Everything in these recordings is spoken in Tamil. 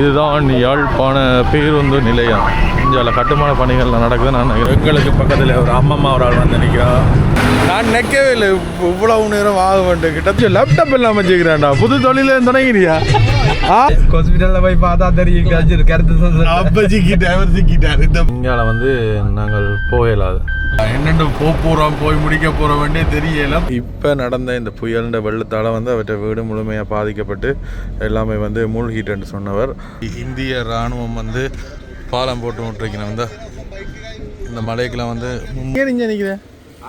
இதுதான் யாழ்ப்பாண பேருந்து நிலையம். இங்கே கட்டுமான பணிகள் நடக்குது. நான் எங்களுக்கு பக்கத்தில் ஒரு அம்மம்மா ஒரு ஆள் வந்து நிற்கிறா. நான் நிற்கவே இல்லை, இவ்வளவு நேரம் ஆக வேண்டும். கிட்டத்தட்ட லேப்டாப் எல்லாம் வச்சுக்கிறேன்டா. புது தொழில தொடங்கிறியா? ஹாஸ்பிட்டலில் போய் பார்த்தா தெரியும் கருத்து அப்பச்சிக்கிட்டார். இங்கே வந்து நாங்கள் போகலாது என்னென்று போகிறோம் போய் முடிக்க போகிறோம் வேண்டிய தெரியல. இப்போ நடந்த இந்த புயல்ன்ற வெள்ளத்தால் வந்து அவற்றை வீடு முழுமையாக பாதிக்கப்பட்டு எல்லாமே வந்து மூழ்கிட்டுன்னு சொன்னவர். இந்திய இராணுவம் வந்து பாலம் போட்டு விட்டுருக்கணும். இந்த மலைக்கெல்லாம் வந்து நினைக்கிறேன்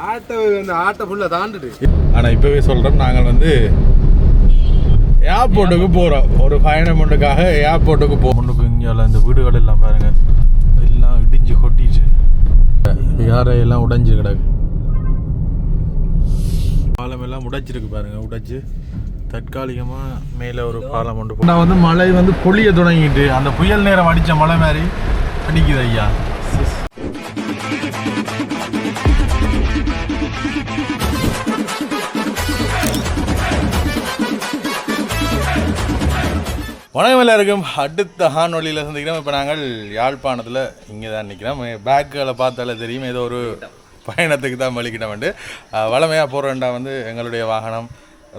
ஆட்டை ஃபுல்லாக தாண்டுது. ஆனால் இப்போவே சொல்கிறோம், நாங்கள் வந்து ஏர்போர்ட்டுக்கு போகிறோம். ஒரு பயணம் ஒன்றுக்காக ஏர்போர்ட்டுக்கு போகணுக்கு. இங்கே இந்த வீடுகள் எல்லாம் பாருங்கள், எல்லாம் இடிஞ்சு கொட்டிச்சு, யாரையெல்லாம் உடைஞ்சு கிடக்கு. பாலம் எல்லாம் உடைச்சிருக்கு பாருங்கள். உடைச்சு தற்காலிகமாக மேலே ஒரு பாலம் ஒன்று. நான் வந்து மழை வந்து பொழிய தொடங்கிட்டு அந்த புயல் நேரம் அடித்த மழை மாதிரி அடிக்குது ஐயா. வணக்கம் எல்லாருக்கும். அடுத்த ஹானொலியில் சந்திக்கிறோம். இப்போ நாங்கள் யாழ்ப்பாணத்தில் இங்கே தான் நிற்கிறோம். பேக்குகளை பார்த்தாலே தெரியும் ஏதோ ஒரு பயணத்துக்கு தான் வலிக்கிட்டோம்ட்டு. வளமையாக போகிறோண்டா வந்து எங்களுடைய வாகனம்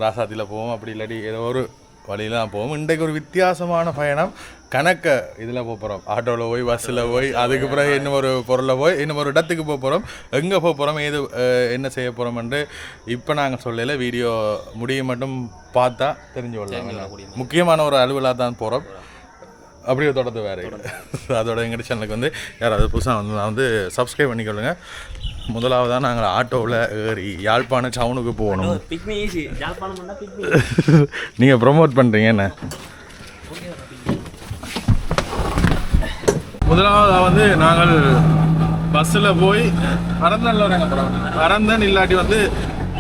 ராசாத்தியில் போவோம், அப்படி இல்லாட்டி ஏதோ ஒரு வழியில் தான் போவோம். இன்றைக்கு ஒரு வித்தியாசமான பயணம். கணக்க இதில் போக போகிறோம், ஆட்டோவில் போய் பஸ்ஸில் போய் அதுக்கு பிறகு இன்னும் ஒரு பொருளில் போய் இன்னும் ஒரு இடத்துக்கு போக போகிறோம். எங்கே போக போகிறோம், ஏது என்ன செய்ய போகிறோம்ன்ட்டு இப்போ நாங்கள் சொல்லல. வீடியோ முடிய மட்டும் பார்த்தா தெரிஞ்சு கொள்ளலாம். முக்கியமான ஒரு அலுவலாக தான் போகிறோம். அப்படியே தொடர்ந்து வேறு அதோட எங்கள் சேனலுக்கு வந்து யாராவது புதுசாக வந்து நான் வந்து சப்ஸ்கிரைப் பண்ணிக்கொள்ளுங்க. முதலாவதாக நாங்கள் ஆட்டோவில் ஏறி யாழ்ப்பாணம் டவுனுக்கு போகணும். நீங்கள் ப்ரொமோட் பண்ணுறீங்க என்ன? முதலாவதாக வந்து நாங்கள் பஸ்ஸில் போய் பரந்தனில் இறங்க போகிறோம். பரந்தன் இல்லாட்டி வந்து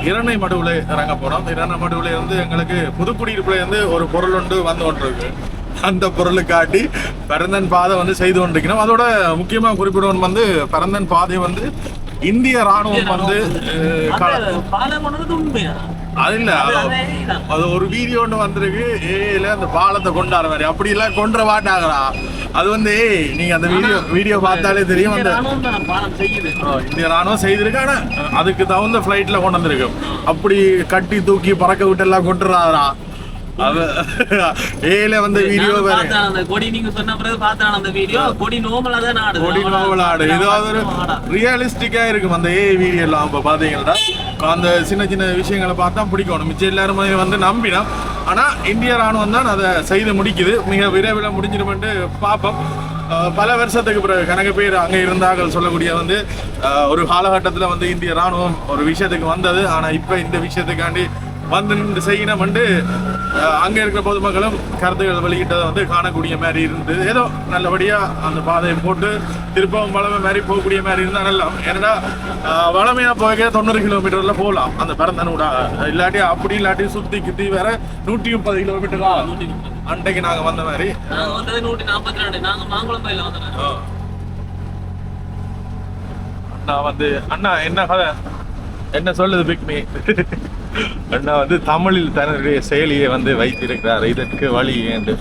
இரணை மடுவில் இறங்க போகிறோம். இரணை மடுவில் வந்து எங்களுக்கு புதுக்குடியிருப்பில் வந்து ஒரு பொருள் ஒன்று வந்து கொண்டிருக்கு. அந்த பொருளை காட்டி பரந்தன் பாதை வந்து செய்து கொண்டிருக்கணும். அதோட முக்கியமாக குறிப்பிடணும் வந்து பரந்தன் பாதை வந்து இந்திய ராணுவம் வந்து அது இல்லை, அது ஒரு வீடியோ ஒன்று வந்திருக்கு. ஏல அந்த பாலத்தை கொண்டாடுற மாதிரி அப்படிலாம் கொண்டு வாட்டாங்களா? அது வந்து நீங்க அந்த வீடியோ பார்த்தாலே தெரியும். அந்த இந்திய ராணுவம் செய்திருக்கு. ஆனால் அதுக்கு தகுந்த ஃப்ளைட்ல கொண்டு வந்திருக்கு. அப்படி கட்டி தூக்கி பறக்க விட்டு எல்லாம் கொண்டுறாரா? அது ஏல வந்து வீடியோ ஏதாவது ரியலிஸ்டிக்கா இருக்கும் அந்த வீடியோ எல்லாம். இப்போ பாத்தீங்கன்னா அந்த சின்ன சின்ன விஷயங்களை பார்த்தா பிடிக்கணும். மிச்சம் எல்லாருமே வந்து நம்பினோம். ஆனா இந்திய ராணுவம் தான் அதை செய்து முடிக்குது. மிக விரைவில் முடிஞ்சிருமென்று பார்ப்போம். பல வருஷத்துக்கு பிறகு கணக்கு பேர் அங்கே இருந்தார்கள் சொல்லக்கூடிய வந்து ஒரு காலகட்டத்தில் வந்து இந்திய ராணுவம் ஒரு விஷயத்துக்கு வந்தது. ஆனால் இப்போ இந்த விஷயத்துக்காண்டி வந்து இந்த செய்யணும் வந்து அங்கே இருக்கிற பொதுமக்களும் கருத்துக்கள் வெளியிட்டதை வந்து காணக்கூடிய மாதிரி இருந்தது. ஏதோ நல்லபடியாக அந்த பாதையை போட்டு திருப்பவும் வளமை மாதிரி போகக்கூடிய மாதிரி இருந்தால் நல்லா. ஏன்னா வளமையாக போக 90 கிலோமீட்டரில் போகலாம் அந்த பரந்தனூடா. இல்லாட்டி அப்படி இல்லாட்டி சுற்றி கிட்டி வேற 130 கிலோமீட்டரா அன்றைக்கு நாங்கள் வந்த மாதிரி. அண்ணா வந்து அண்ணா என்ன கதை என்ன சொல்லுது பிக்மி? அண்ணா வந்து தமிழில் தன்னுடைய செயலியை வந்து வைத்திருக்கிறார். இதற்கு வழி என்று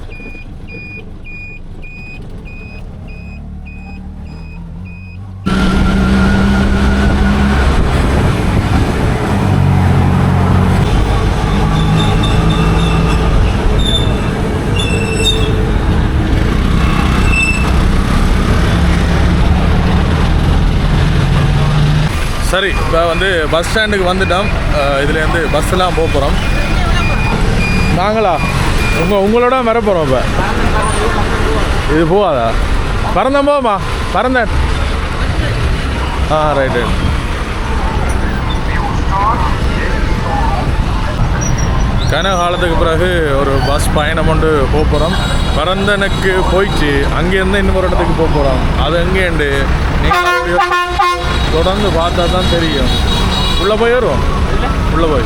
சரி. இப்போ வந்து பஸ் ஸ்டாண்டுக்கு வந்துட்டோம். இதுலேருந்து பஸ்ஸெல்லாம் போக போகிறோம். நாங்களா உங்களோட வர போகிறோம். இப்போ இது போகாதா? பறந்தன் போமா? பறந்தன் ரைட்டு. கன காலத்துக்கு பிறகு ஒரு பஸ் பயணம் கொண்டு போக போகிறோம். பரந்தனுக்கு போயிட்டு அங்கேருந்து இன்னொரு இடத்துக்கு போக போகிறோம். அது எங்கேண்டு நீங்கள் தொடர்ந்து பார்த்தா தான் தெரியும். உள்ளே போய் வருவோம். உள்ளே போய்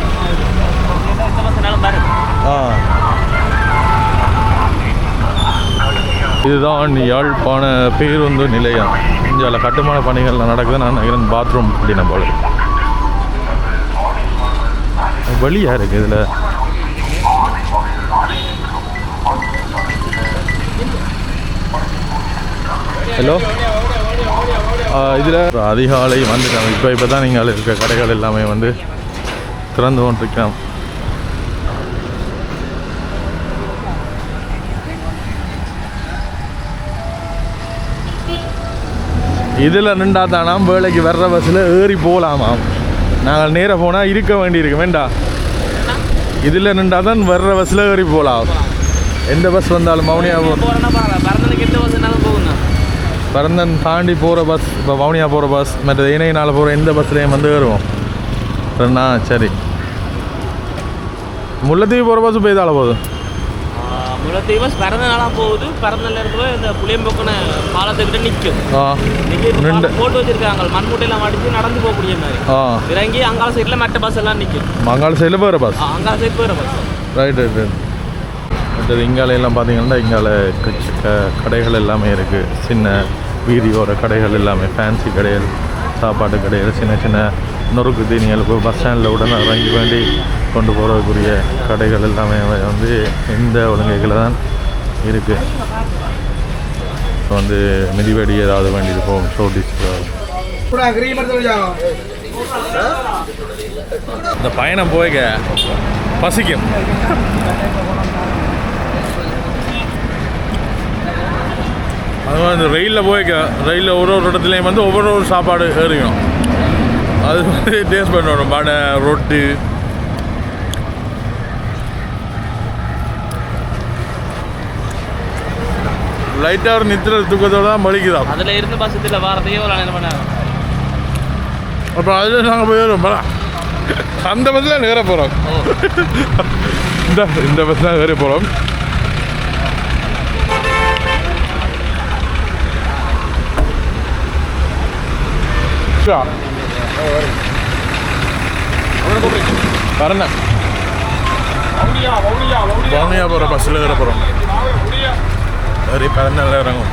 இதுதான் யாழ்ப்பாண பேருந்து நிலையம். இங்கே கட்டுமான பணிகள் நடக்குது. நான் நினைக்கிறேன் பாத்ரூம் அப்படின்னா போல வெளியாக இருக்குது. இதில் ஹலோ இதில் அதிகாலை வந்துட்டோம். இப்போ தான் நீங்கள் இருக்க கடைகள் எல்லாமே வந்து திறந்து கொண்டிருக்கிறோம். இதில் நின்றா தானாம் வேலைக்கு வர்ற பஸ்ஸில் ஏறி போகலாமாம். நாங்கள் நேராக போனால் இருக்க வேண்டியிருக்கு வேண்டாம். இதில் நின்றா தான் வர்ற பஸ்ஸில் ஏறி போகலாம். எந்த பஸ் வந்தாலும் வவுனியா பரந்தன் தாண்டி போகிற பஸ், இப்போ வவுனியா போகிற பஸ் மற்ற இணையினால் போகிற எந்த பஸ்லேயும் வந்து ஏறுவோம். சரி, முல்லைத்தீவு போகிற பஸ் இப்போ இதால் போகுது. முல்லைத்தீவு பஸ் பரந்தனாலாம் போகுது. பரந்தனில் இருந்து இந்த புளியம்பொக்கன பாலத்துக்கிட்ட நிற்கும். போட்டு வச்சிருக்காங்க மண்மூட்டையெல்லாம் அடித்து நடந்து போகக்கூடிய மாதிரி. இறங்கி அங்கால சைடில் மற்ற பஸ் எல்லாம் நிற்கும். அங்கால சைடில் போகிற பஸ், அங்கால சைடு போகிற பஸ். Right right right. மற்றது இங்காலையெல்லாம் பார்த்தீங்கன்னா இங்கால கடைகள் எல்லாமே இருக்குது. சின்ன வீதியோர கடைகள் எல்லாமே, ஃபேன்சி கடைகள், சாப்பாட்டு கடைகள், சின்ன சின்ன நொறுக்கு தீனிகளுக்கு பஸ் ஸ்டாண்டில் உடனே இறங்கி வேண்டி கொண்டு போகிறதுக்குரிய கடைகள் எல்லாமே வந்து இந்த ஒழுங்கைகளை தான் இருக்குது. இப்போ வந்து மிதிவடி ஏதாவது வேண்டியது போகும், ஷோடிஸ். இந்த பயணம் போய்க்க பசிக்கும். அது வந்து ரயிலில் போய்க்க, ரயிலில் ஒரு இடத்துலையும் வந்து ஒவ்வொரு சாப்பாடு ஏறிக்கணும். அது வந்து டேஸ்ட் பண்ணணும். வடை, ரொட்டி, லைட்டாக ஒரு நித்திர தூக்கத்தோடு தான் மலிக்குதான். அதில் இருந்து பஸ்ஸில் வாரத்தையே ஒரு என்ன பண்ணாங்க. அப்புறம் அதில் நாங்கள் போயிடுவோம். அந்த பஸ்ஸில் ஏற போகிறோம். இந்த பஸ் தான் ஏற போகிறோம். பரந்தன் வவுனியா போகிற பஸ்ஸில் ஏற போகிறோம். சரி, பரந்தனில் இறங்கும்.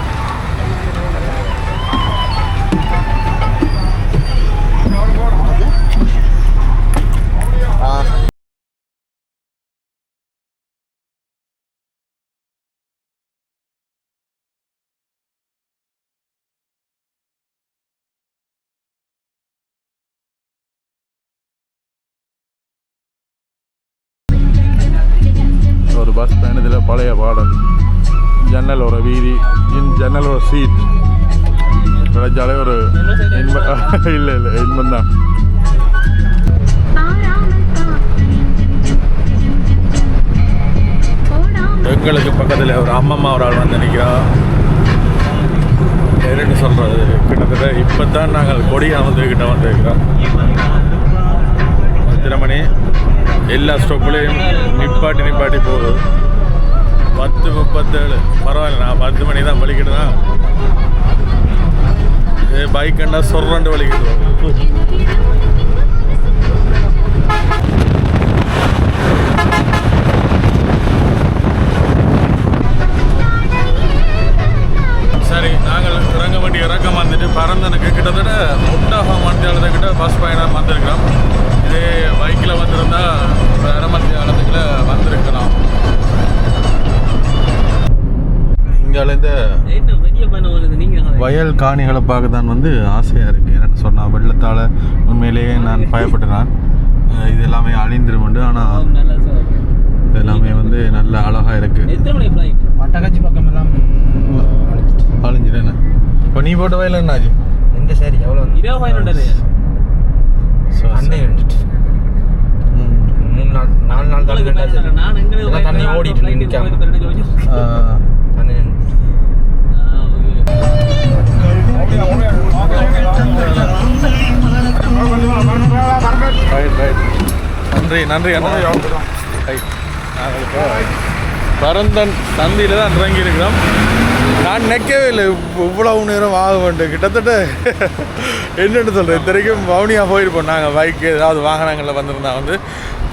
ஒரு பஸ் பயணத்தில் பழைய பாடல், ஜன்னல் ஒரு வீதி, ஜன்னல் ஒரு சீட் கிடைச்சாலே ஒரு இன்பம். இல்லை இன்பம் தான். எங்களுக்கு பக்கத்தில் ஒரு அம்மம்மா ஒரு ஆள் வந்து நிற்கிறா. என்ன சொல்கிறது, கிட்டத்தட்ட இப்போ தான் நாங்கள் கொடியானதுக்கிட்ட வந்துருக்கிறோம். தினமணி எல்லா ஸ்டாப்லேயும் நிப்பாட்டி போகுது. 10:37. பரவாயில்ல, நான் 10 மணி தான் வலிக்கிட்டுனா. பைக் கண்டா சொல்றாண்டு வலிக்கிட்டு. சரி, நாங்கள் இறங்க வேண்டிய இறக்கம் வந்துட்டு பரந்தனுக்கு கிட்டத்தட்ட 1.5 மணி நேரத்துக்கிட்ட பஸ் பயணம் வந்திருக்கிறோம். இதே பைக்கில் வந்திருந்தா 1/2 மணி நேரத்துக்குள்ள வந்திருக்கலாம். இங்காலேருந்து வயல் காணிகளை பார்க்க தான் வந்து ஆசையாக இருக்குது. என்னென்னு சொன்னால் வெள்ளத்தால் உண்மையிலேயே நான் பயப்பட்டேன். இது எல்லாமே அழிந்துருமெண்டு. ஆனால் எல்லாமே வந்து நல்ல அழகாக இருக்குது. மட்டக்காட்சி பக்கம் எல்லாம் அழிஞ்சிட்டேன்னு. இப்போ நீ போட்ட வயல் என்ன ஆச்சு? எந்த சரி எவ்வளோ 20 அன்னை 3 நாள் 4 நாள் தான் தண்ணி ஓடிட்டு நிற்காம தண்ணி. நன்றி நாங்கள் இப்போ பரந்தன் சந்தியில் தான் இறங்கி இருக்கிறோம். நான் நிற்கவே இல்லை இவ்வளவு நேரம் ஆக வேண்டும். கிட்டத்தட்ட என்னென்னு சொல்கிறேன், இத்தனைக்கும் வவுனியா போயிருப்போம் நாங்கள். பைக்கு ஏதாவது வாகனங்களில் வந்திருந்தா வந்து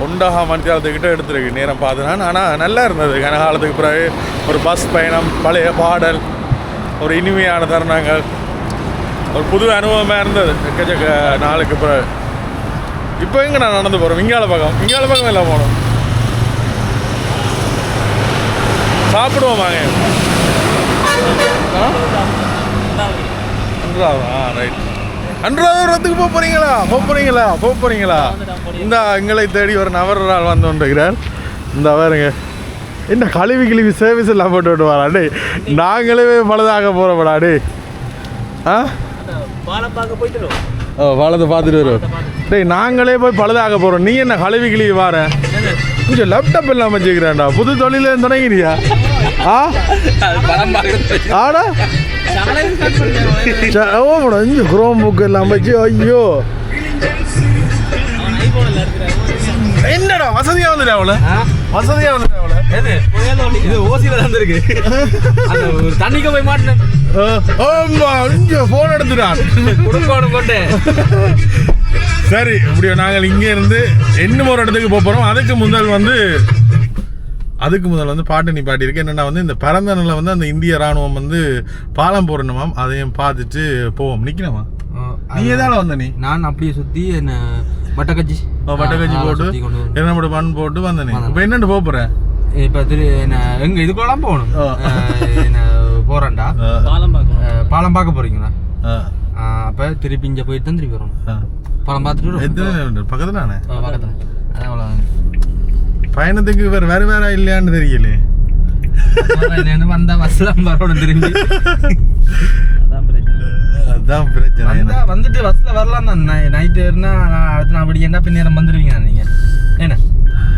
1.5 மணி நேரத்துக்கிட்ட எடுத்துருக்கு நேரம் பார்த்துனான். ஆனால் நல்லா இருந்தது. கனகாலத்துக்கு பிறகு ஒரு பஸ் பயணம், பழைய பாடல், ஒரு இனிமையான தருணங்கள், ஒரு புது அனுபவமாக இருந்தது எக்கச்சக்க நாளுக்கு பிறகு. இப்போ எங்கே நான் நடந்து போகிறோம்? இங்கால பக்கம் எல்லாம் போகணும். சாப்பிடுவோம் வாங்க. அன்றாவா ரைட் அன்றாவதுக்கு போக போறீங்களா இந்த எங்களை தேடி ஒரு நபரால் வந்து கொண்டிருக்கிறார் இந்த அவருங்க என்ன கழுவி சர்வீஸ் எல்லாம் போட்டு விட்டு வரா டே நாங்களே பழுதாக போகிறோம்டா டே ஆ ஓ பழத்தை பார்த்துட்டு வருவோம் டேய் நாங்களே போய் பழுதாக போகிறோம் நீ என்ன கழுவி வார கொஞ்சம் லேப்டாப் எல்லாம் வச்சுக்கிறேன்டா புது தொழில தொடங்கிறியா ஆடா ஓ இங்கே குரோம் புக் எல்லாம் வச்சு ஐயோ என்னடா வசதியா வந்துடு அவள வசதியா வந்துடு அவள இது ஓசியில தான் இருக்கு ஒரு தண்ணிக்கு போய் மாட்டேன் இங்க போன் எடுத்துட்டான் குடும்பம் கொண்டு சரி இப்படியோ நாங்கள் இங்கே இருந்து இன்னும் ஒரு இடத்துக்கு போகிறோம் அதுக்கு முதல் வந்து பாட்டு நிப்பாட்டி இருக்கு என்னன்னா வந்து இந்த பிறந்தநாளில் வந்து அந்த இந்திய ராணுவம் வந்து பாலம் போடணுமாம் அதையும் பார்த்துட்டு போவோம் நிற்கணுமா நீ எதால வந்த நீ நான் அப்படியே சுற்றி என்ன வட்டக்கச்சி போட்டு என்ன மண் போட்டு வந்தேன் இப்போ என்னென்னு போகிறேன் இப்போ எங்க இதுக்குள்ளலாம் போகணும் என்ன போகிறேன்டா பாலம் பார்க்க போறீங்களா அப்போ திருப்பி இங்கே போயிட்டு தான் திருப்பி வரணும் பாலம் பார்த்துட்டு பக்கத்துல தானே பக்கத்தில் அதான் பயணத்துக்கு வேற இல்லையான்னு தெரியல வந்தா பஸ்ல வரணும் திரும்பி அதான் பிரச்சனை வந்துட்டு பஸ்ல வரலாம் தான் நைட்டு இருந்தா அடுத்த நாள் அப்படி என்ன பின்னேரம் வந்துடுவீங்க நீங்க என்ன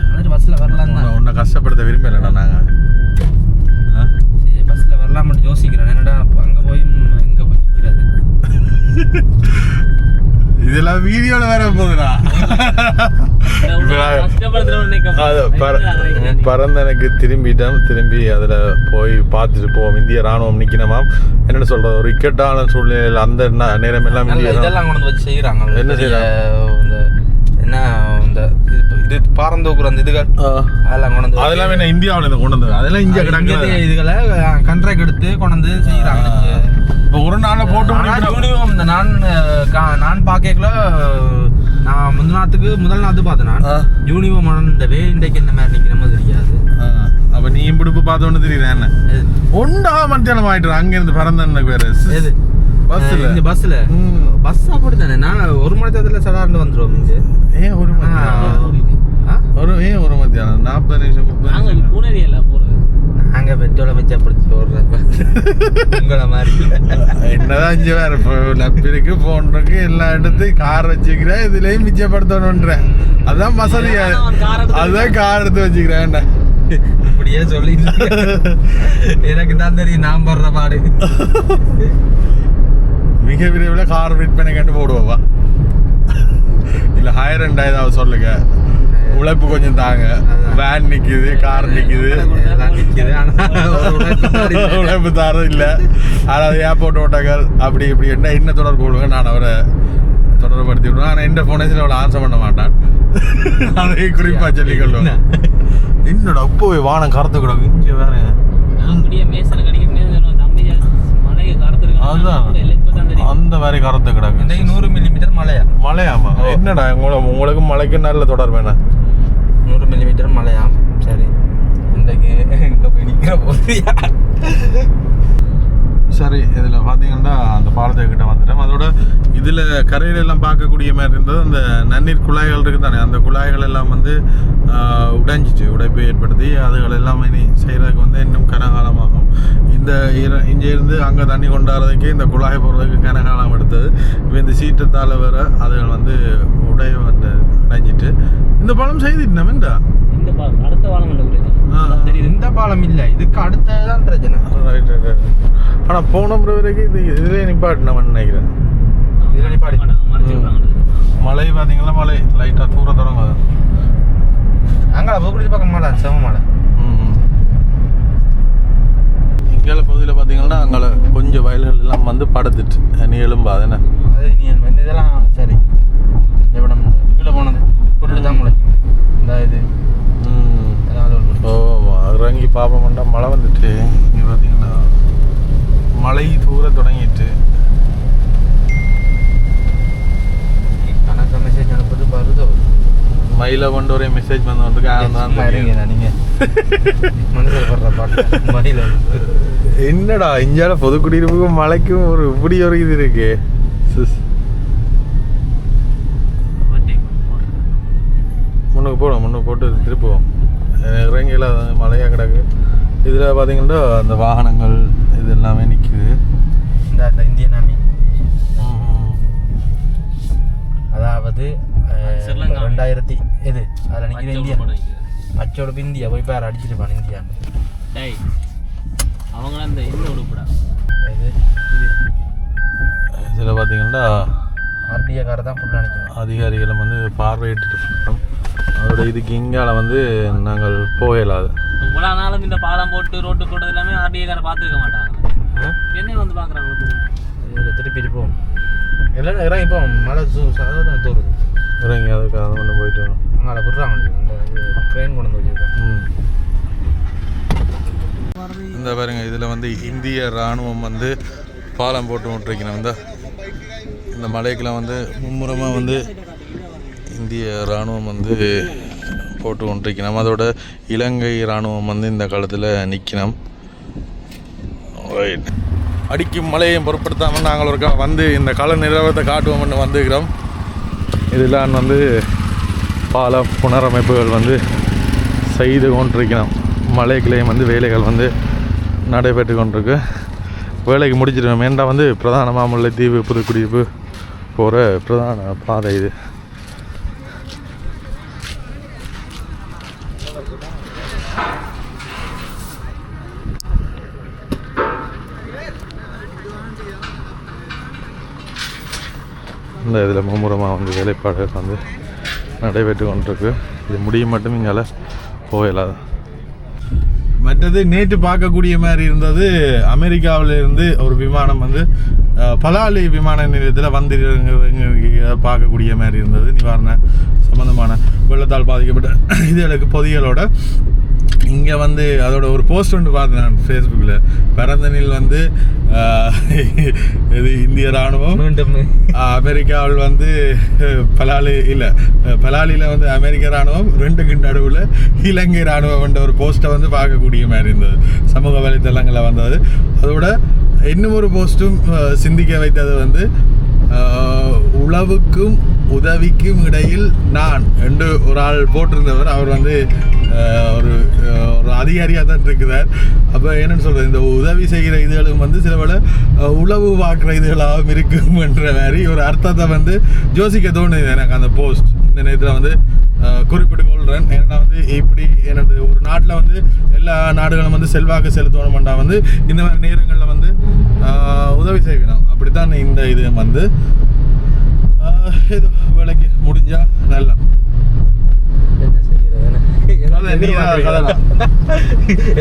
வந்துட்டு பஸ்ல வரலாம் தான் உன்னை கஷ்டப்படுத்த விரும்பலடா நாங்க சரி பஸ்ல வரலாம் மட்டும் யோசிக்கிறேன் என்னடா அங்க போய் எங்க போய் நிற்கிறது இதெல்லாம் வீடியோல வேற போகுதுடா பரந்தனுக்கு திரும்பி அதில் போய் பார்த்துட்டு போவோம் இந்திய ராணுவம் நிற்கணுமாம் என்னென்னு சொல்றது ஒரு இக்கட்டான சூழ்நிலையில் அந்த நேரம் எல்லாம் இதெல்லாம் கொண்டு வந்து செய்யறாங்க என்ன செய்யறாங்க என்ன இந்த இது பாரந்தோக்குற அந்த இதுகள் அதெல்லாம் கொண்டு வந்து அதெல்லாம் என்ன இந்தியாவில் கொண்டு வந்து அதெல்லாம் இந்தியா கிடக்கு இதுகளை கண்ட்ராக்ட் எடுத்து கொண்டு வந்து செய்யறாங்க இப்போ ஒரு நாளை போட்டு நான் பார்க்கல நான் முதல் நாத்து பார்த்தேன் நான் யூனிஃபார்ம் உணர்ந்தவே இன்றைக்கு இந்த மாதிரி நிற்கிற மாதிரி தெரியாது அப்போ நீ பிடிப்பு பார்த்தோன்னு தெரியல என்ன ஒன்றா மத்தியானம் ஆயிட்டு அங்கேருந்து பிறந்தனுக்கு வேறு எது பஸ்ஸில் இந்த பஸ் அப்படித்தானே நான் ஒரு மணி நேரத்தில் சடார்ந்து வந்துடுவோம் இங்கே ஏன் ஒரு மத்தியானம் 40 நிமிஷம் பூனேரியெல்லாம் போகிறது நாங்கள் பெட்ரோலை மிச்சா பிடிச்சி ஓடுறப்ப உங்களை மாதிரி என்னதான் இங்கே வேற இப்போ லப்பிருக்கு ஃபோன் இருக்கு எல்லா இடத்துலையும் கார் வச்சுக்கிறேன் இதுலேயும் மிச்சப்படுத்தணுன்றேன் அதான் வசதியா அதுதான் கார் எடுத்து வச்சுக்கிறேன் என்ன இப்படியே சொல்லி எனக்கு தான் தெரியும் நான் போடுற பாடு மிக விரைவில் கார் விற்பனை கண்டு போடுவோவா இல்லை ஹையர் அண்ட் ஏதாவது சொல்லுங்க உழைப்பு கொஞ்சம் தாங்க வேன் நிக்குது கார் நிக்குது உழைப்பு தாரம் இல்லை அதாவது ஏர்போர்ட் ஓட்டங்கள் அப்படி இப்படி என்ன தொடர்பு கொள்ளுங்க நான் அவரை தொடர்புபடுத்தி விடுவேன் ஆனால் எந்த ஃபோனேஸில் அவளை ஆன்சர் பண்ண மாட்டான் அதை குறிப்பாக சொல்லிக்கொள்ளுவேன் என்னோட அப்போவே வானம் கறந்து கூட இங்கே வேற அந்த மாதிரி கறந்து கிடக்கு 100 மில்லிமீட்டர் மழையாமா என்னடா உங்களுக்கு மழைக்கு நல்ல தொடர்பு என்ன 100 மில்லிமீட்டர் மழையாம் சரி இன்றைக்கு இங்கே போய் நிற்கிற போது சரி இதில் பார்த்தீங்கன்னா அந்த பாலத்துக்கிட்ட வந்துட்டோம் அதோட இதில் கரையிலெல்லாம் பார்க்கக்கூடிய மாதிரி இருந்தது அந்த நன்னீர் குழாய்கள் இருக்குது தானே அந்த குழாய்கள் எல்லாம் வந்து உடைப்பு ஏற்படுத்தி அதுகள் எல்லாம் இனி செய்கிறதுக்கு வந்து இன்னும் கனகாலமாகும் இங்கே இருந்து அங்கே தண்ணி கொண்டாடுறதுக்கு இந்த குழாய் போடுறதுக்கு கனகாலம் எடுத்தது இப்போ இந்த சீற்றத்தால் வேற அதுகள் வந்து உடைஞ்சிட்டு இந்த பாலம் செய்துட்டோம் இந்த பாலம் அடுத்த பாலம் இந்த பாலம் இல்லை இதுக்கு அடுத்ததான் பிரச்சனை ரைட் ஆனால் போன வரைக்கும் இதுலேயே நிப்பாட்டினவன் நினைக்கிறேன் இதில் நிப்பாட்டி மழை பார்த்தீங்களா மழை லைட்டாக தூர தொடங்காது அங்கே போக்குவரத்து பக்கம் மழை செம மழை இங்கே பகுதியில் பார்த்தீங்கன்னா அங்கே கொஞ்சம் வயல்கள் எல்லாம் வந்து படுத்துட்டு நீ எழும்பாது என்ன அது நீ இதெல்லாம் சரி எவ்வளோ கீழே போனது பொருள் தான் முளைக்கும் இந்த இது ஓ இறங்கி பார்ப்போம்னா மழை வந்துட்டு இங்கே பார்த்தீங்கன்னா மழை தூர தொடங்கிட்டு கணக்காக மெசேஜ் அனுப்புறது வருதோ மயில கொண்டு ஒரே மெசேஜ் பண்ண நீங்கள் மனுஷன் வர்ற பாட்டு மயில என்னடா இஞ்சால பொது குடியிருப்புக்கும் மலைக்கும் ஒரு இப்படி ஒரு இது இருக்கு. முன்னுக்கு போட்டு திருப்புவோம். இறங்கியில் மலையாக கிடக்கு. இதில் பார்த்தீங்கன்னா அந்த வாகனங்கள் இது எல்லாமே நிற்குது. இந்த இந்தியன் ஆர்மி அதாவது 2000 இது அதில் நிற்கிற இந்தியா அச்சோட இந்தியா போய் பேர் அடிச்சிருப்பான் இந்தியான்னு. அவங்க அந்த இந்த உடுப்புடா இதில் பார்த்தீங்கன்னா ஆர்டிஏ காரை தான் ஃபுல்லாக நிற்கணும். அதிகாரிகளும் வந்து பார்வையிட்டு இருக்கோம். அதோட இதுக்கு இங்கால வந்து நாங்கள் போகலாது. இவ்வளோ நாளும் இந்த பாலம் போட்டு ரோட்டு போட்டது எல்லாமே ஆர்டிஏ காரை பார்த்துருக்க மாட்டாங்க. என்ன வந்து பார்க்குறாங்க திருப்பி இருப்போம் எல்லாம் இறங்கி இப்போ மழை சாதம் தோறுது. இறங்கி அதுக்கு அதை கொண்டு போயிட்டு வரோம். அங்கே விட்றாங்க இந்த ட்ரெயின் கொண்டு வந்து வச்சுருக்கோம். இந்த பாருங்க இதில் வந்து இந்திய இராணுவம் வந்து பாலம் போட்டு விட்டுருக்கணும். இந்த மலைக்கெல்லாம் வந்து மும்முரமாக வந்து இந்திய இராணுவம் வந்து போட்டு கொண்டிருக்கணும். அதோட இலங்கை இராணுவம் வந்து இந்த காலத்தில் நிற்கணும். அடிக்கும் மழையை பொருட்படுத்தாமல் நாங்கள் ஒரு வந்து இந்த கால நிலவரத்தை காட்டுவோம்னு வந்துக்கிறோம். இதெல்லாம் வந்து பால புனரமைப்புகள் வந்து செய்து கொண்டிருக்கணும். மலைகளையும் வந்து வேலைகள் வந்து நடைபெற்று கொண்டிருக்கு. வேலைக்கு முடிச்சிருக்கோம். ஏன்டா வந்து பிரதானமாக முல்லைத்தீவு புதுக்குடியிருப்பு போகிற பிரதான பாதை இது. இந்த இதில் மும்முரமாக வந்து வேலைப்பாடுகள் வந்து நடைபெற்று கொண்டிருக்கு. இது முடியும் மட்டும் இங்கால போகலாது. மற்றது நேற்று பார்க்கக்கூடிய மாதிரி இருந்தது, அமெரிக்காவிலிருந்து ஒரு விமானம் வந்து பலாலி விமான நிலையத்தில் வந்து பார்க்கக்கூடிய மாதிரி இருந்தது. நிவாரண சம்பந்தமான வெள்ளத்தால் பாதிக்கப்பட்ட இதுகளுக்கு பொதிகளோட இங்கே வந்து அதோட ஒரு போஸ்ட் ஒன்று பார்த்தேன் நான் ஃபேஸ்புக்கில். பரந்தனில் வந்து இது இந்திய இராணுவம் அமெரிக்காவில் வந்து பலாலியில் வந்து அமெரிக்க இராணுவம், ரெண்டுக்கு நடுவில் இலங்கை இராணுவம் என்ற ஒரு போஸ்ட்டை வந்து பார்க்கக்கூடிய மாதிரி இருந்தது. சமூக வலைத்தளங்களில் வந்தது. அதோட இன்னும் ஒரு போஸ்ட்டும் சிந்திக்க வைத்தது வந்து உளவுக்கும் உதவிக்கும் இடையில் நான் என்று ஒரு ஆள் போட்டிருந்தவர். அவர் வந்து ஒரு அதிகாரியாக தான் இருக்கிறார். அப்போ என்னென்னு சொல்கிறது, இந்த உதவி செய்கிற இதுகளும் வந்து சில வேளை உளவு பார்க்குற இதுகளாகவும் இருக்கும் என்ற மாதிரி ஒரு அர்த்தத்தை வந்து யோசிக்க தோணுது எனக்கு அந்த போஸ்ட். இந்த நேரத்தில் வந்து குறிப்பிட்டு கொள்கிறேன். ஏன்னா வந்து இப்படி எனது ஒரு நாட்டில் வந்து எல்லா நாடுகளும் வந்து செல்வாக்கு செலுத்தணுமெண்டா வந்து இந்த மாதிரி நேரங்களில் வந்து உதவி செய்யணும். அப்படித்தான் இந்த இது வந்து ஏதோ வேலைக்கு முடிஞ்சா நல்லா.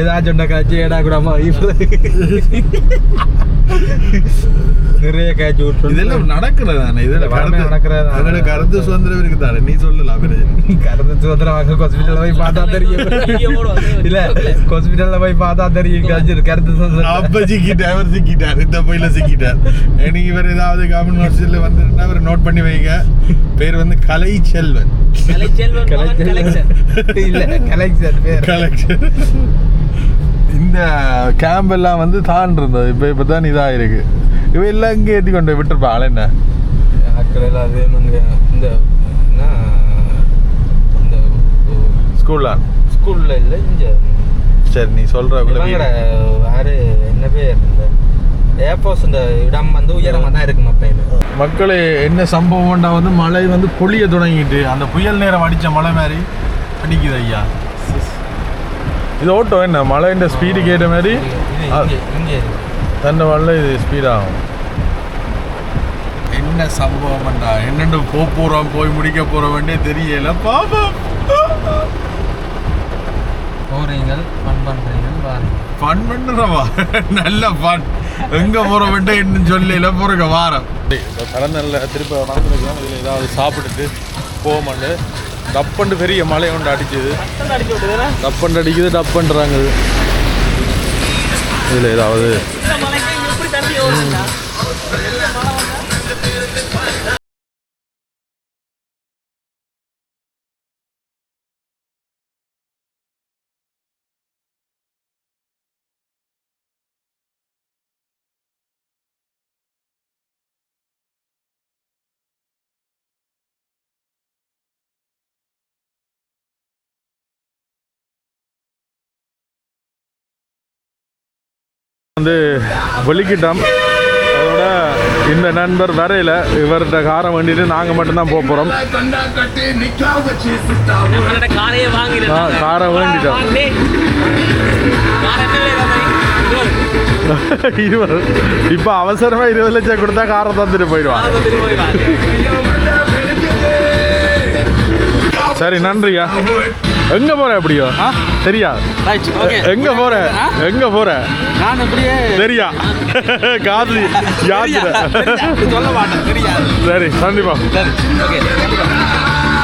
ஏதாச்சும் காய்ச்சி ஏடா கூடாமா நிறைய காய்ச்சி விட்டு இதெல்லாம் நடக்கிறது தானே. இதெல்லாம் நடக்கிறது. கருத்து சுதந்திரம் இருக்கு தானே, நீ சொல்லலாம். கருத்து சுதந்திரம் ஹாஸ்பிட்டல்ல போய் பார்த்தா தெரியும். இல்ல ஹாஸ்பிட்டல்ல போய் பார்த்தா தெரியும் கருத்து சுதந்திரம். அப்ப சிக்கிட்டார், அவர் சிக்கிட்டார், இந்த போயில சிக்கிட்டார். நீங்க இவர் ஏதாவது கவர்மெண்ட் ஹாஸ்பிட்டல்ல வந்துருந்தா அவர் நோட் பண்ணி வைங்க. பேர் வந்து கலைச்செல்வன். இந்த கேம்ப் எல்லாம் வந்து தான் இருந்தது. இப்ப தான் இதா இருக்கு. இவ எல்லாம் இங்கே ஏற்றி கொண்டு விட்டுருப்பாங்களே. என்ன அது இந்த ஸ்கூல்ல இல்லை இங்கே. சரி நீ சொல்ற யாரு என்ன பேர் ஏர்போர்ஸ் இந்த இடம் வந்து உயரமாக தான் இருக்கு மக்களே. என்ன சம்பவம்டா வந்து மழை வந்து பொழிய தொடங்கிட்டு அந்த புயல் நேரம் அடித்த மழை மாதிரி அடிக்குது ஐயா. இது ஓட்டம் என்ன மழை இந்த ஸ்பீடு கேட்ட மாதிரி தண்டை மழை இது ஸ்பீடாகும். என்ன சம்பவம்டா, என்னென்னு போகிறோம் போய் முடிக்க போகிற வேண்டிய தெரியல. பாப்போம். போகிறீங்கள் ஃபன் பண்ணுறீங்க, ஃபன் பண்ணுறவா நல்ல ஃபன். எங்கே போகிற வேண்டிய என்னன்னு சொல்லல போகிறக்க வாரம் கலந்தல்ல திருப்பி வந்துருக்கோம். இதில் ஏதாவது சாப்பிட்டுட்டு போகமாண்டு டப்பண்டு பெரிய மழை கொண்டு அடிச்சுது. டப்பண்டு அடிக்குது, டப்புன்றாங்க. இதில் ஏதாவது வந்து வெளிக்கிட்டோம். அதோட இந்த நண்பர் வரையில் இவர்கிட்ட காரை வேண்டிட்டு நாங்கள் மட்டும்தான் போக போகிறோம். காரை வேண்டிட்டோம். 20 இப்போ அவசரமாக 20 லட்சம் கொடுத்தா காரை தந்துட்டு போயிடுவான். சரி நன்றியா. எங்க போற அப்படியோ சரியா? எங்க போற எங்க போற? நான் அப்படியே சரியா காது யாத்திரை சொல்ல மாட்டேன். தெரியாது. சரி கண்டிப்பா. சரி ஓகே.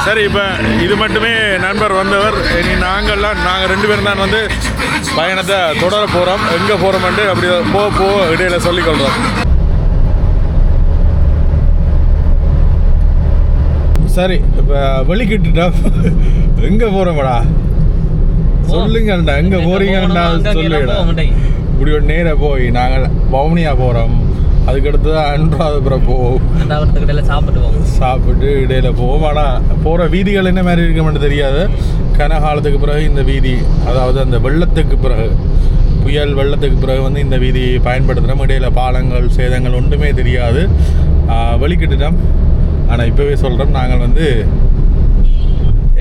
சரி இப்போ இது மட்டுமே நண்பர் வந்தவர். இனி நாங்கள் 2 பேரும் தான் வந்து பயணத்தை தொடர போகிறோம். எங்கே போகிறோம்ட்டு அப்படி போ இடையில சொல்லிக்கொள்கிறோம். சரி இப்போ வெளிக்கிட்டுட்டா எங்கே போகிறோம்டா சொல்லுங்கண்டா. எங்கே போகிறீங்கண்டா சொல்லுங்கடா. இப்படி ஒரு நேராக போய் நாங்கள் வவுனியா போகிறோம். அதுக்கடுத்து அனுராதபுரம் போவோம். சாப்பிட்டு இடையில போவோம். ஆனால் போகிற வீதிகள் என்ன மாதிரி இருக்குமென்னு தெரியாது. கனகாலத்துக்கு பிறகு இந்த வீதி, அதாவது அந்த வெள்ளத்துக்கு பிறகு, புயல் வெள்ளத்துக்கு பிறகு வந்து இந்த வீதி பயன்படுத்துகிறோம். இடையில பாலங்கள் சேதங்கள் ஒன்றுமே தெரியாது. வெளிக்கிட்டுட்டோம். ஆனால் இப்போவே சொல்கிறோம், நாங்கள் வந்து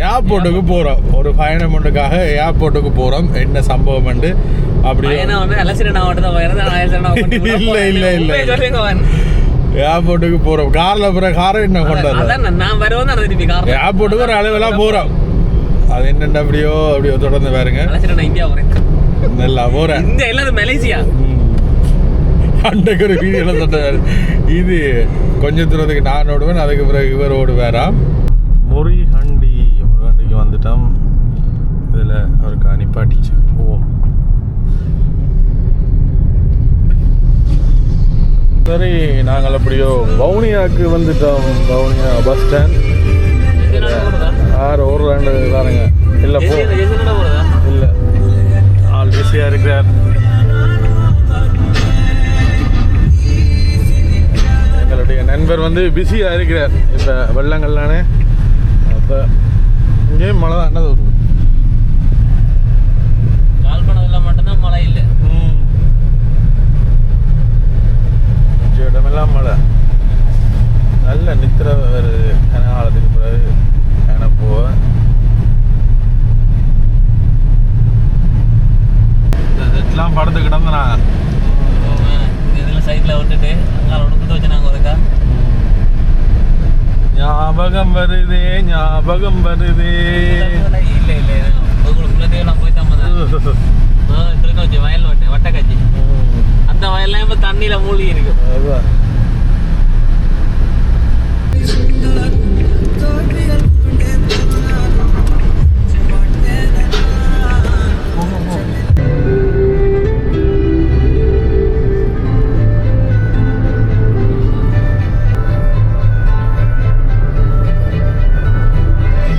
ஏர்போர்ட்டுக்கு போகிறோம். ஒரு பயணம் ஒன்றுக்காக ஏர்போர்ட்டுக்கு போகிறோம். என்ன சம்பவம் வந்து அப்படியே இல்லை ஏர்போர்ட்டுக்கு போகிறோம். காரில் போகிற காரை என்ன கொண்டாடுறோம். ஏர்போர்ட்டுக்கு ஒரு அளவெல்லாம் போகிறோம். அது என்னென்ன அப்படியோ தொடர்ந்து பாருங்க. நல்லா போகிறேன். மலேசியா அன்றைக்கு ஒரு வீடியோவில் சொன்னார். இது கொஞ்சம் தூரத்துக்கு நான் ஓடுவேன், அதுக்கு பிறகு இவர் ஓடுவாராம். முருகண்டிக்கு வந்துட்டோம். இதில் அவருக்கு அனுப்பாட்டிச்சு போவோம். சரி நாங்கள் அப்படியோ வவுனியாவுக்கு வந்துட்டோம். Vavuniya bus stand. ஒரு 2 தாருங்க. இல்லை போ இல்லை ஆள் பிஸியாக இருக்கிறார். எங்களுடைய நண்பர் வந்து பிஸியாக இருக்கிறார். இப்போ வெள்ளங்கள்லானே. அப்போ இங்கேயும் மழை தான். என்னது வருது கால்பனதெல்லாம் மட்டும்தான் மழை இல்லை. இடமெல்லாம் மழை. நல்ல நித்திர வருது. கனகாலத்துக்கு பிறகு கன போவேன். இதெல்லாம் படுத்து கிடந்தனா இதில் சைடில் விட்டுட்டு அங்கே உடுக்கிட்டு வச்சு நாங்கள் ஒருக்கா ஞாபகம் வருதே ஞாபகம் வருதே. இல்லை இல்லை குலதெய்வம் போய் தான் திருக்க வச்சு வயல் வட்டக்காட்சி. அந்த வயல்லாம் இப்போ தண்ணியில் மூழ்கி இருக்கு. அதுதான்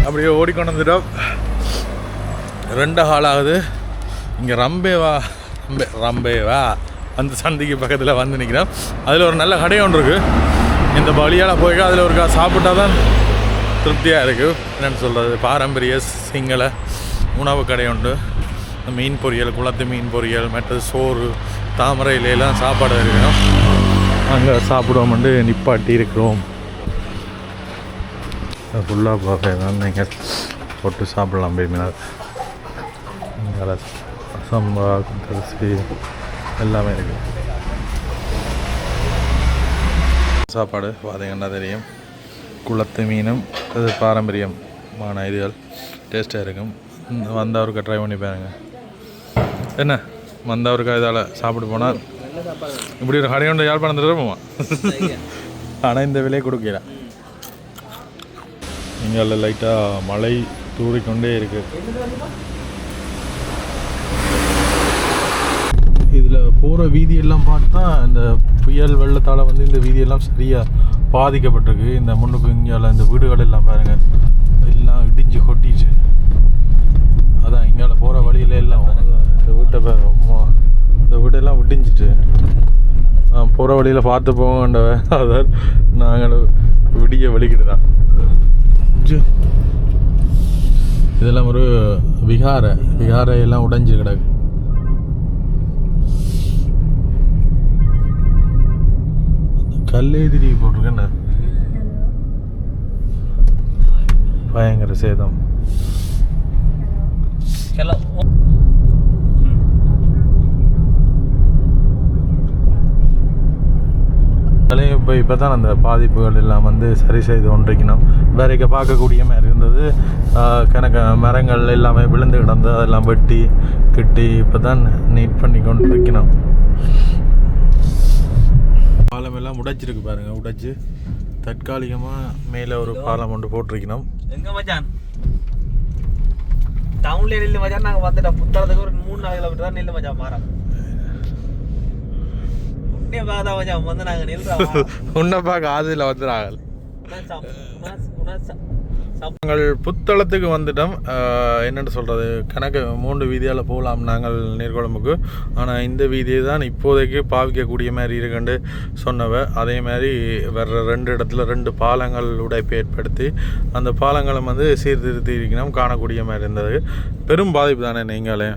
அப்படியே ஓடிக்கொண்டு வந்துட்டோம். 2 ஹால் ஆகுது. இங்கே ரம்பேவா அந்த சந்திக்கு பக்கத்தில் வந்து நிற்கிறோம். அதில் ஒரு நல்ல கடை ஒன்று இருக்குது. இந்த வழியால் போய்க்க அதில் ஒரு சாப்பிட்டா தான் திருப்தியாக இருக்குது. என்னென்னு சொல்கிறது, பாரம்பரிய சிங்கள உணவு கடை உண்டு. மீன் பொரியல், குளத்து மீன் பொரியல், மற்றது சோறு, தாமரை இலையெல்லாம் சாப்பாடு இருக்கணும். அங்கே சாப்பிடுவோம்ட்டு நிப்பாட்டி இருக்கிறோம். ஃபுல்லாக பாஃபே தான். நீங்கள் போட்டு சாப்பிட்லாம். பேமினால் இங்கே சம்பா தரிசி எல்லாமே இருக்குது. சாப்பாடு பார்த்தீங்கன்னா தெரியும். குளத்து மீனும் அது பாரம்பரியமான இதுகள் டேஸ்ட்டாக இருக்கும். வந்தவருக்கு ட்ரை பண்ணி பாருங்க. என்ன வந்தவருக்கு இதால் சாப்பிட்டு போனால் இப்படி ஒரு கடை ஒன்று யாழ்ப்பாணத்தில் போவான். ஆனால் இந்த விலையை கொடுக்கல. இங்கே லைட்டாக மழை தூறிக்கொண்டே இருக்குது. இதில் போகிற வீதியெல்லாம் பார்த்தா இந்த புயல் வெள்ளத்தால் வந்து இந்த வீதியெல்லாம் சரியாக பாதிக்கப்பட்டிருக்கு. இந்த முன்னுக்கு இங்கால இந்த வீடுகள் எல்லாம் பாருங்கள், எல்லாம் இடிஞ்சு கொட்டிச்சு. அதான் இங்கால போகிற வழியில எல்லாம் இந்த இந்த வீடெல்லாம் விடிஞ்சிட்டு போகிற வழியில் பார்த்து போங்கண்ட. அதான் நாங்கள் விடிய வலிக்கிட்டு தான். இதெல்லாம் ஒரு விகாரை எல்லாம் உடைஞ்சு கிடக்கு. கல்லேதிரி போட்டிருக்கேன் பயங்கர சேதம். இப்போ தான் அந்த பாதிப்புகள் எல்லாம் வந்து சரி செய்து கொண்டிருக்கணும். வேறைக்க பார்க்கக்கூடிய மாதிரி இருந்தது. கணக்க மரங்கள் எல்லாமே விழுந்து கிடந்து அதெல்லாம் வெட்டி கிட்டி இப்போ தான் நீட் பண்ணி கொண்டு இருக்கணும். பாலம் எல்லாம் உடைச்சிருக்கு பாருங்க. உடைச்சு தற்காலிகமாக மேலே ஒரு பாலம் ஒன்று போட்டிருக்கணும். எங்க மச்சான் டவுன்ல நெல்லு மச்சான். நாங்கள் வந்துட்டோம் புத்தளத்துக்கு ஒரு 3-4 கிலோமீட்டர் தான் நெல்லு மச்சான் மாறோம். நாங்கள் புத்தளத்துக்கு வந்துட்டோம். என்னென்னு சொல்கிறது, கணக்கு 3 வீதியால் போகலாம் நாங்கள் நீர்குழம்புக்கு. ஆனால் இந்த வீதியை தான் இப்போதைக்கு பாவிக்கக்கூடிய மாதிரி இருக்குன்னு சொன்னவ. அதே மாதிரி வேறு 2 இடத்துல 2 பாலங்கள் உடைப்பு ஏற்படுத்தி அந்த பாலங்களை வந்து சீர்திருத்தி இருக்கணும் காணக்கூடிய மாதிரி இருந்தது. பெரும் பாதிப்பு தானே நீங்களே.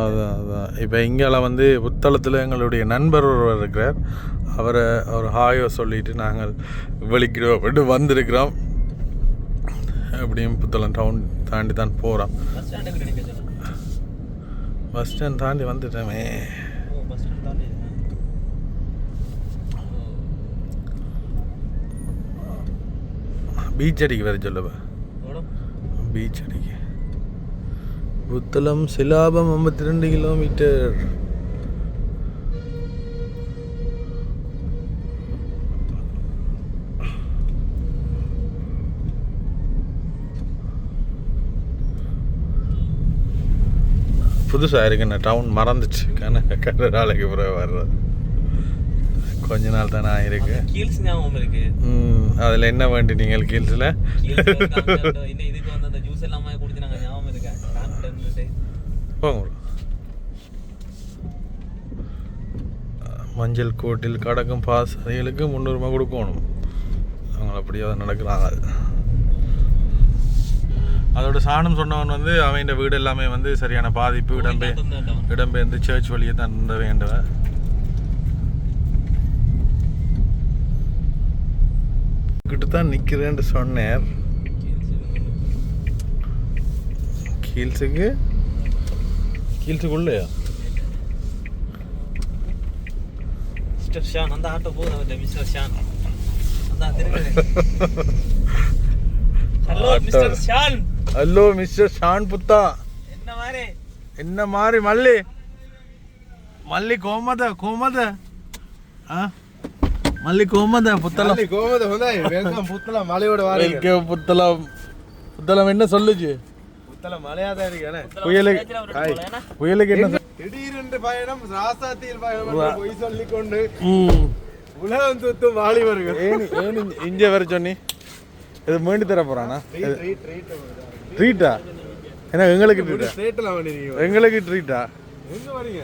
அதான் இப்போ இங்கெல்லாம் வந்து புத்தளத்தில் எங்களுடைய நண்பர் ஒருவர் இருக்கிறார். அவரை ஒரு ஹாயோ சொல்லிட்டு நாங்கள் வெளிக்கிடுவோம் வந்திருக்கிறோம். எப்படியும் புத்தளம் டவுன் தாண்டி தான் போகிறோம். பஸ் ஸ்டாண்ட் தாண்டி வந்துட்டோமே. பீச் அடிக்கு வர சொல்லுவா. பீச் அடிக்கு புத்தளம் சிலாபம் 52 கிலோமீட்டர். புதுசாக இருக்குண்ணே டவுன் மறந்துச்சு. கண்ண நாளைக்கு பிறகு வர்றது கொஞ்ச நாள் தானே ஆயிருக்கு. கீல்ஸ் ஞாபகம் இருக்கு. அதில் என்ன வேண்டி நீங்கள் கீல்ஸில் இதுக்கு வந்து அந்த ஜூஸ் எல்லாமே குடிச்சு நாங்கள் ஞாபகம் இருக்கேன். மஞ்சள் கோட்டில் கடக்கும் பாஸ் அதுகளுக்கு 300 ரூபா கொடுக்கணும். அவங்க அப்படியே அதை நடக்கிறாங்க. அதோட சாணம் சொன்னவன் வந்து அவன் வீடு எல்லாமே வந்து சரியான பாதிப்பு. இடம்பெயர்ந்து சர்ச் வழியை தான் இருந்த வேண்டவன். கிட்ட தான் நிற்கிறேன்னு சொன்னேன். கீழ்ஸுக்குள்ளேயா மிஸ்டர் ஷான் அந்த ஆட்டோ போகுது. மிஸ்டர் ஷான் அந்த hello mister Shaan. Hello mister Shaan புத்தா. என்ன மாதிரி மல்லி கோமத மல்லி கோமத புத்தளம் புத்தளம் மலையோட புத்தளம் என்ன சொல்லுச்சு? மலையாதான் இருக்கு. புயலுக்கு என்ன திடீரென்று பயணம் ராசாத்தியில் பயணம் போய் சொல்லிக்கொண்டு உலகம் சுத்தும் வாலிபர்கள். இஞ்ச வர சொன்னி இது மீண்டு தர போறானா? ட்ரீட்டா? ஏன்னா எங்களுக்கு ட்ரீட்டா? எங்க வரீங்க?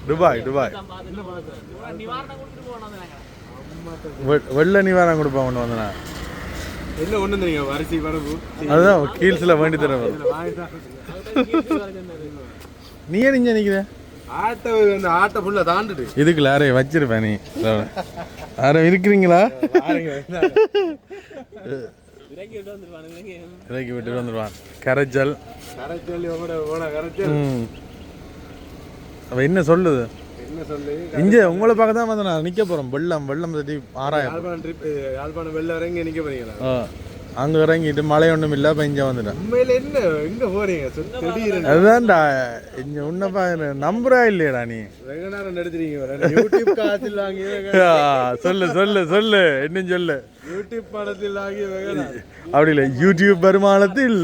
துபாய் வெள்ள நிவாரணம் கொடுப்பேன் ஒன்று வந்தனா. என்ன ஒண்ணு தெரியுங்க வரிசை வரப்பு அதுதான் கீழ்ஸ்ல வேண்டி தர. நீ ஏன் இங்க நிக்கிற? ஆட்டை ஃபுல்லா தாண்டுடு. இதுக்குள்ள யாரையும் வச்சிருப்பேன். நீ யாரும் இருக்கிறீங்களா? இறக்கி விட்டு வந்துடுவான். கரைச்சல் அவ என்ன சொல்லுது? இங்க உங்களை பார்க்க தான் வந்து நான் நிக்க போறோம். வெள்ளம் தட்டி யாழ்ப்பாணம் வெள்ளம் இறங்கி நிக்க போறீங்களா? அங்க இறங்கிட்டு மழை ஒண்ணும் இல்ல. இப்ப இங்க வந்துட்டேன். உண்மையில என்ன எங்க போறீங்க? அதுதான்டா இங்க உன்னப்பா நம்புறா இல்லையடா நீ? வெகு நேரம் நடத்துறீங்க. யூடியூப் காசில் வாங்கி சொல்லு இன்னும் சொல்லு. யூடியூப் படத்தில் வாங்கி அப்படி இல்லை, யூடியூப் வருமானத்தில்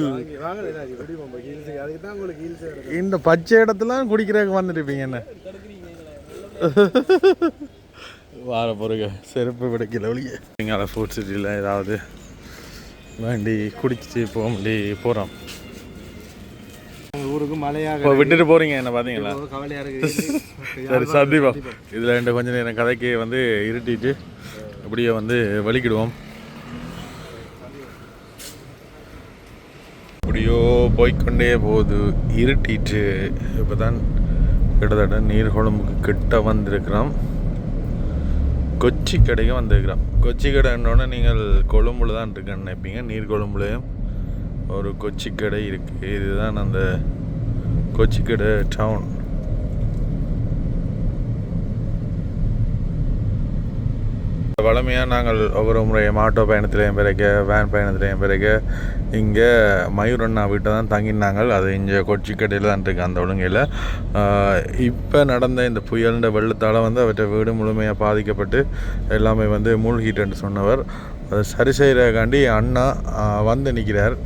இந்த பச்சை இடத்துல குடிக்கிறதுக்கு வந்துருப்பீங்க. என்ன வார பொருக செருப்பு விடைக்கல ஒழிய எங்களை ஃபுட் சிட்டியில் ஏதாவது வேண்டி குடிச்சு போக முடிய போகிறோம். ஊருக்கு மழையாக விட்டுட்டு போறீங்க என்ன பார்த்தீங்களா? கவலையா இருக்கு. சரி சந்தீபா, இதில் ரெண்டு கொஞ்சம் நேரம் கதைக்கு வந்து இருட்டிட்டு அப்படியே வந்து வலிக்கிடுவோம். அப்படியோ போய்கொண்டே போகுது, இருட்டிட்டு. இப்போ தான் கிட்டத்தட்ட நீர்கொழும்புக்கு கிட்ட வந்திருக்கிறோம். கொச்சி கடைக்கு வந்திருக்கிறோம். கொச்சி கடைன்னொன்னே நீங்கள் கொழும்புல தான் இருக்குன்னு நினைப்பீங்க. நீர்கொழும்புலேயும் ஒரு கொச்சி கடை இருக்குது. இதுதான் அந்த கொச்சி கடை டவுன். வளமையாக நாங்கள் ஒவ்வொரு முறையும் ஆட்டோ பயணத்திலையும் பிறகு வேன் பயணத்திலையும் பிறகு இங்கே மயூரண்ணா வீட்டை தான் தங்கினாங்க. அது இங்கே கொச்சி கடையில் தான் இருக்குது அந்த ஒழுங்கையில். இப்போ நடந்த இந்த புயல்ன்ற வெள்ளத்தால் வந்து அவற்றை வீடு முழுமையாக பாதிக்கப்பட்டு எல்லாமே வந்து மூழ்கிட்டுன்னு சொன்னவர். அதை சரி செய்கிறக்காண்டி அண்ணா வந்து நிற்கிறார்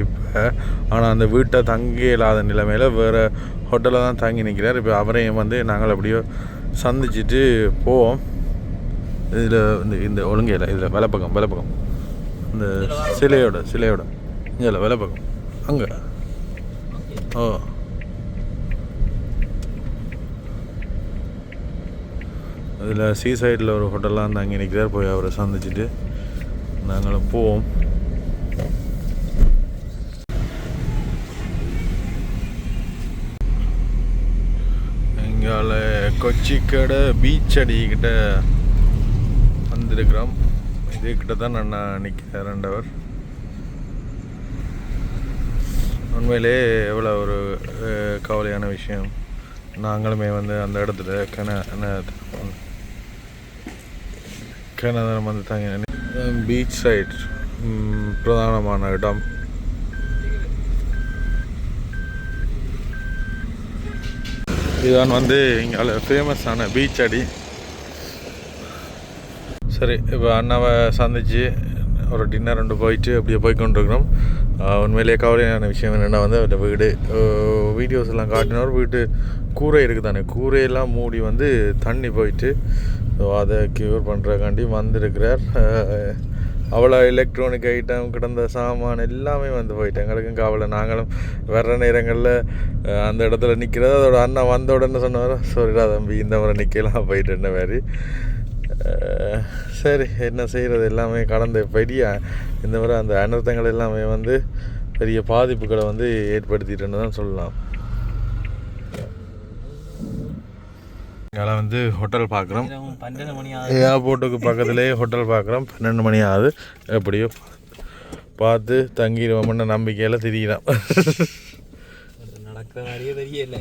இப்போ. ஆனால் அந்த வீட்டை தங்கி இல்லாத நிலைமையில் வேறு ஹோட்டலில் தான் தங்கி நிற்கிறார். இப்போ அவரையும் வந்து நாங்கள் அப்படியோ சந்திச்சுட்டு போவோம். இதில் இந்த ஒழுங்கையில் இதில் வலப்பக்கம் இந்த சிலையோட இதில் வலப்பக்கம் அங்கே. ஓ இதில் சீ சைடில் ஒரு ஹோட்டல்லாம் தங்கி நிற்கிறார். போய் அவரை சந்திச்சுட்டு நாங்களும் போவோம். இங்கால கொச்சிக்கடை பீச் அடிக்கிட்ட வந்திருக்கிறோம். இதுக்கிட்ட தான் நான் நிற்கிறேன் 2 hour. உண்மையிலே எவ்வளோ ஒரு கவலையான விஷயம். நாங்களுமே வந்து அந்த இடத்துல கிணறு வந்து தங்கி பீச் சைட் பிரதானமான இடம். இதுதான் வந்து இங்கே ஃபேமஸான பீச் அடி. சரி, இப்போ அண்ணாவை சந்திச்சு ஒரு டின்னர் ரெண்டு போயிட்டு அப்படியே போய்கொண்டிருக்கிறோம். உண்மையிலேயே கவலையான விஷயம் என்னென்னா வந்து அவர்கிட்ட வீடு வீடியோஸ் எல்லாம் காட்டினோர் வீட்டு கூரை இருக்குது தானே, கூரையெல்லாம் மூடி வந்து தண்ணி போயிட்டு ஸோ அதை க்யூர் பண்ணுறக்காண்டி வந்திருக்கிறார். அவ்வளோ எலக்ட்ரானிக் ஐட்டம் கிடந்த சாமான் எல்லாமே வந்து போயிட்டு எங்களுக்கும் கவலை. நாங்களும் வர்ற நேரங்களில் அந்த இடத்துல நிற்கிறது அதோட அண்ணா வந்த உடனே சொன்னார், சரிடா தம்பி இந்த முறை நிற்கலாம் போயிட்டு மாதிரி. சரி, என்ன செய்கிறது, எல்லாமே கடந்த பெரிய இந்த முறை அந்த அனர்த்தங்கள் எல்லாமே வந்து பெரிய பாதிப்புகளை வந்து ஏற்படுத்திட்டுன்னு தான் சொல்லலாம். இங்கே வந்து ஹோட்டல் பார்க்குறோம். 12 மணி ஏர்போர்ட்டுக்கு பக்கத்துலேயே ஹோட்டல் பார்க்குறோம். 12 மணி ஆகுது. எப்படியோ பார்த்து தங்கிடுவோம்னு நம்பிக்கையில் திரியிறோம். நடக்கிற மாதிரியே தெரியல.